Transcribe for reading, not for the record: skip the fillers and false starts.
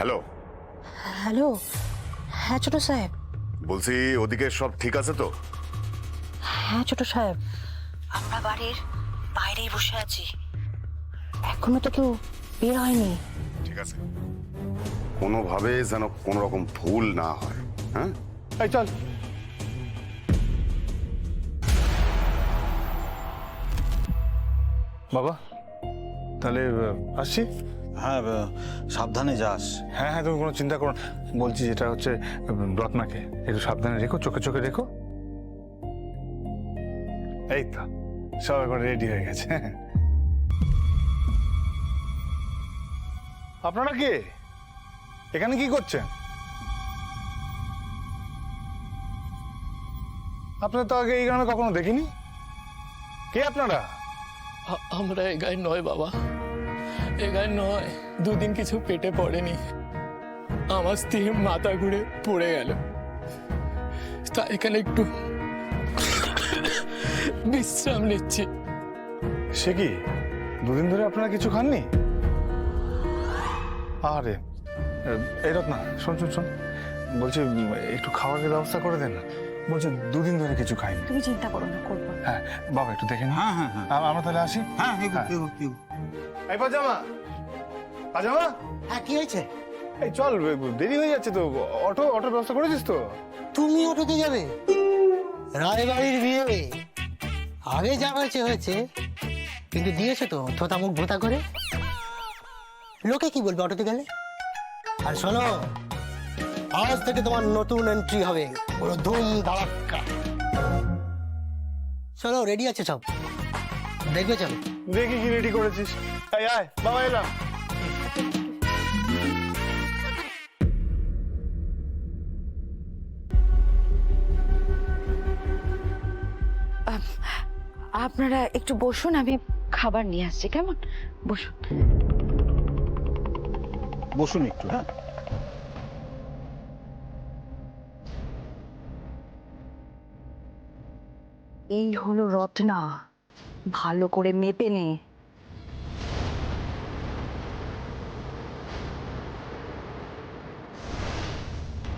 Hello. Hello. হ্যাঁ ছোট সাহেব। বলছি ওদিকে সব ঠিক আছে তো? হ্যাঁ ছোট সাহেব, আমরা বাড়ির বাইরেই বসে আছি, এখনো তো কেউ বের হয়নি। ঠিক আছে, কোনোভাবে যেন কোনো রকম ভুল না হয়। হ্যাঁ, এই চল। বাবা তাহলে আসছি। হ্যাঁ, সাবধানে যাস। হ্যাঁ হ্যাঁ, তুমি কোনো চিন্তা করো না। বলছি যেটা হচ্ছে রত্নাকে একটু সাবধানে রেখো, চোখে চোখে রেখো। এই তো সব এখন রেডি হয়ে গেছে। আপনারা কে এখানে কি করছেন? আপনারা তো আগে এই গ্রামে কখনো দেখিনি। কে আপনারা? আমরা এ গায়ে নয় বাবা, এ গায়ে নয়। দুদিন কিছু পেটে পড়েনি, আমার স্ত্রীর মাথা ঘুরে পড়ে গেল, তা এখানে একটু বিশ্রাম নিচ্ছি। সে কি, দুদিন ধরে আপনারা কিছু খাননি? আরে এই রত্না, শোন শোন শোন, বলছি একটু খাবারের ব্যবস্থা করে দেন না। বলছে দুদিন ধরে কিছু খাইনি। তুমি চিন্তা করো না, করবো। হ্যাঁ বাবা একটু দেখে নি। হ্যাঁ হ্যাঁ হ্যাঁ আমরা তাহলে আসি। হ্যাঁ, এই পাজামা, পাজামা, হ্যাঁ কি হয়েছে? এই চল, দেরি হয়ে যাচ্ছে তো। অটোর ব্যবস্থা করেছিস তো? তুমি অটোতে যাবে? রায়বাড়ির বিয়ে আগে যা হয়েছে হয়েছে, কিন্তু দিয়েছো তো থোতা মুখ ভোতা করে। লোকে কি বলবে অটোতে গেলে? আর শোনো, আজ থেকে তোমার নতুন এন্ট্রি হবে, পুরো ধুম ধারাক্কা। চলো, রেডি আছে সব, দেখবে চলো। দেখি কি রেডি করেছিস। এই আয় বাবা, এলাম। আপনারা একটু বসুন, আমি খাবার নিয়ে আসছি, কেমন? বসুন। বসুন একটু। হ্যাঁ, এই হলো রত্না, ভালো করে মেপে নে।